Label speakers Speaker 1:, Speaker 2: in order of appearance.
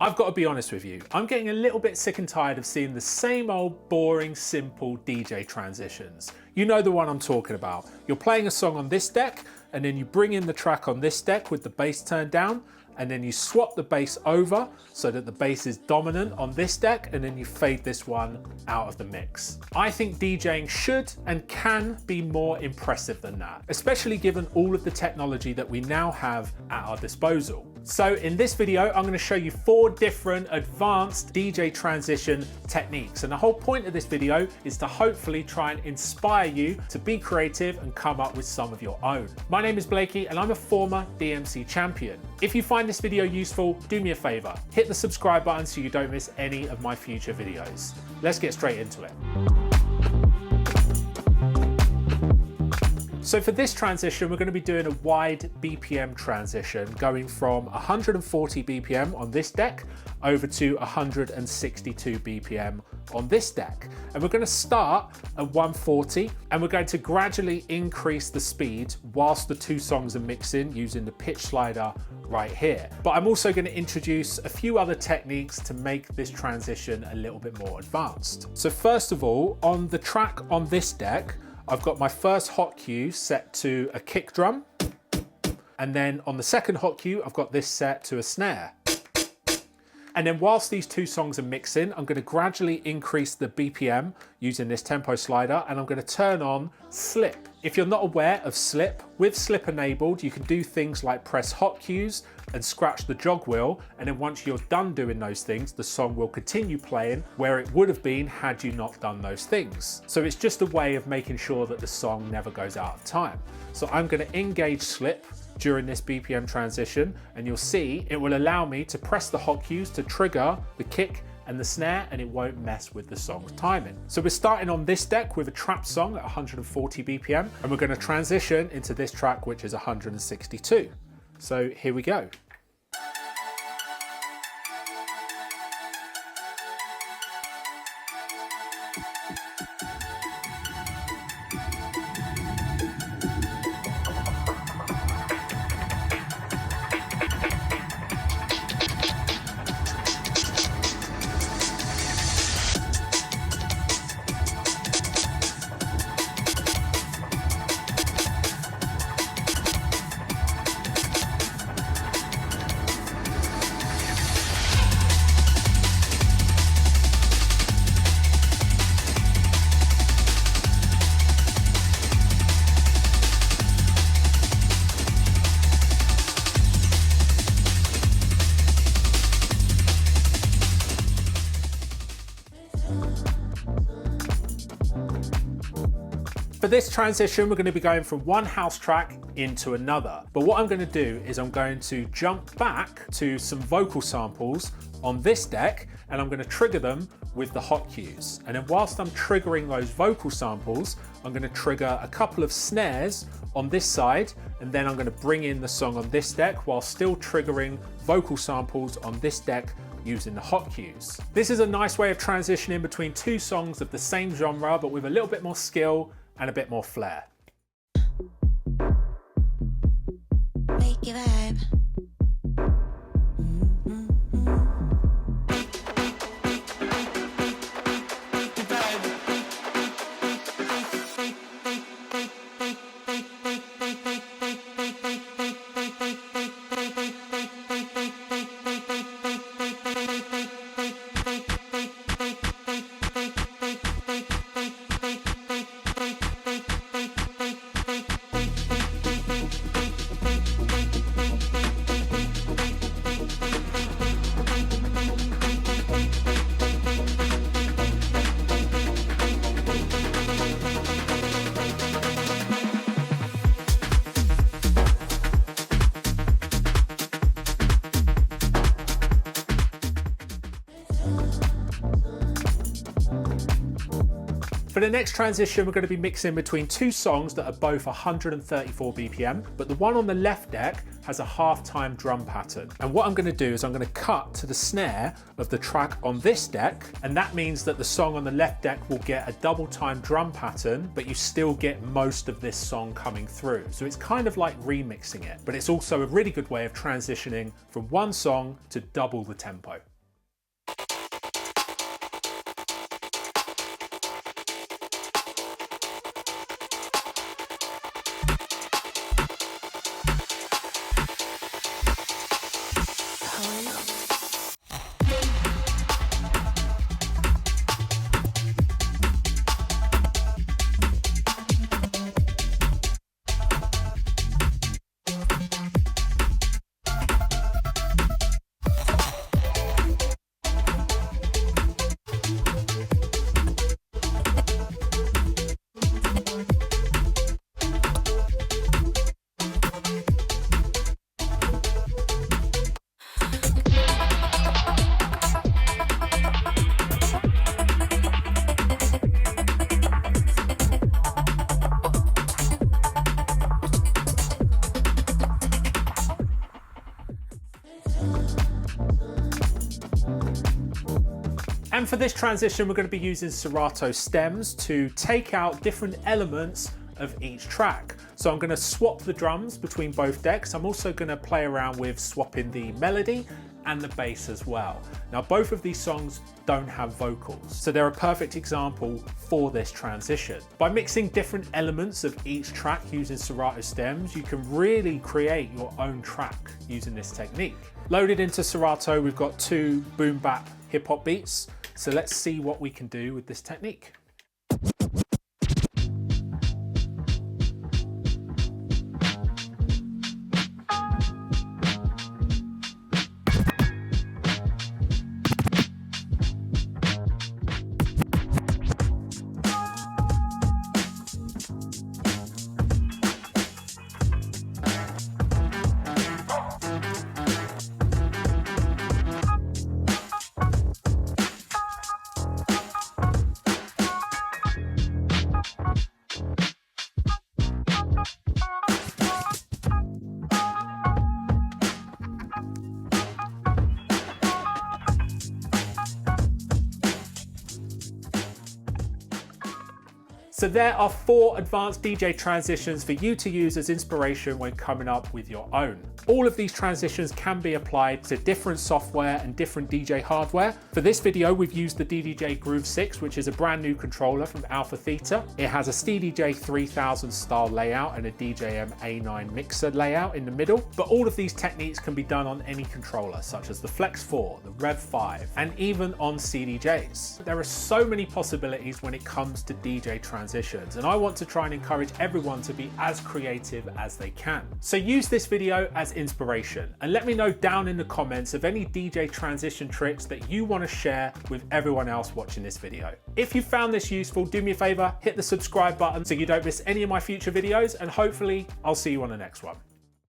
Speaker 1: I've got to be honest with you, I'm getting a little bit sick and tired of seeing the same old boring, simple DJ transitions. You know the one I'm talking about. You're playing a song on this deck, and then you bring in the track on this deck with the bass turned down, and then you swap the bass over so that the bass is dominant on this deck, and then you fade this one out of the mix. I think DJing should and can be more impressive than that, especially given all of the technology that we now have at our disposal. So in this video, I'm going to show you 4 different advanced DJ transition techniques. And the whole point of this video is to hopefully try and inspire you to be creative and come up with some of your own. My name is Blakey and I'm a former DMC champion. If you find this video useful, do me a favor, hit the subscribe button so you don't miss any of my future videos. Let's get straight into it. So for this transition, we're going to be doing a wide BPM transition, going from 140 BPM on this deck over to 162 BPM on this deck. And we're going to start at 140 and we're going to gradually increase the speed whilst the 2 songs are mixing using the pitch slider right here. But I'm also going to introduce a few other techniques to make this transition a little bit more advanced. So first of all, on the track on this deck, I've got my first hot cue set to a kick drum. And then on the second hot cue, I've got this set to a snare. And then whilst these 2 songs are mixing, I'm going to gradually increase the BPM using this tempo slider, and I'm going to turn on slip. If you're not aware of slip, with slip enabled, you can do things like press hot cues and scratch the jog wheel, and then once you're done doing those things, the song will continue playing where it would have been had you not done those things. So it's just a way of making sure that the song never goes out of time. So I'm going to engage slip during this BPM transition, and you'll see it will allow me to press the hot cues to trigger the kick and the snare, and it won't mess with the song's timing. So we're starting on this deck with a trap song at 140 BPM, and we're going to transition into this track, which is 162. So here we go. For this transition, we're going to be going from one house track into another. But what I'm going to do is I'm going to jump back to some vocal samples on this deck, and I'm going to trigger them with the hot cues. And then whilst I'm triggering those vocal samples, I'm going to trigger a couple of snares on this side, and then I'm going to bring in the song on this deck while still triggering vocal samples on this deck using the hot cues. This is a nice way of transitioning between 2 songs of the same genre, but with a little bit more skill and a bit more flair.
Speaker 2: Make it vibe.
Speaker 1: For For the next transition, we're going to be mixing between two songs that are both 134 BPM, but the one on the left deck has a half-time drum pattern. And what I'm going to do is I'm going to cut to the snare of the track on this deck, and that means that the song on the left deck will get a double time drum pattern, but you still get most of this song coming through. So it's kind of like remixing it, but it's also a really good way of transitioning from one song to double the tempo. And for this transition, we're going to be using Serato stems to take out different elements of each track. So I'm going to swap the drums between both decks. I'm also going to play around with swapping the melody and the bass as well. Now, both of these songs don't have vocals, so they're a perfect example for this transition. By mixing different elements of each track using Serato stems, you can really create your own track using this technique. Loaded into Serato, we've got two boom bap hip hop beats. So let's see what we can do with this technique. So there are 4 advanced DJ transitions for you to use as inspiration when coming up with your own. All of these transitions can be applied to different software and different DJ hardware. For this video, we've used the DDJ Groove 6, which is a brand new controller from Alpha Theta. It has a SteeDJ 3000 style layout and a DJM A9 mixer layout in the middle. But all of these techniques can be done on any controller, such as the Flex 4, the Rev 5, and even on CDJs. There are so many possibilities when it comes to DJ transitions, and I want to try and encourage everyone to be as creative as they can. So use this video as inspiration and let me know down in the comments of any DJ transition tricks that you want to share with everyone else watching this video. If you found this useful, do me a favor, hit the subscribe button so you don't miss any of my future videos, and hopefully I'll see you on the next one.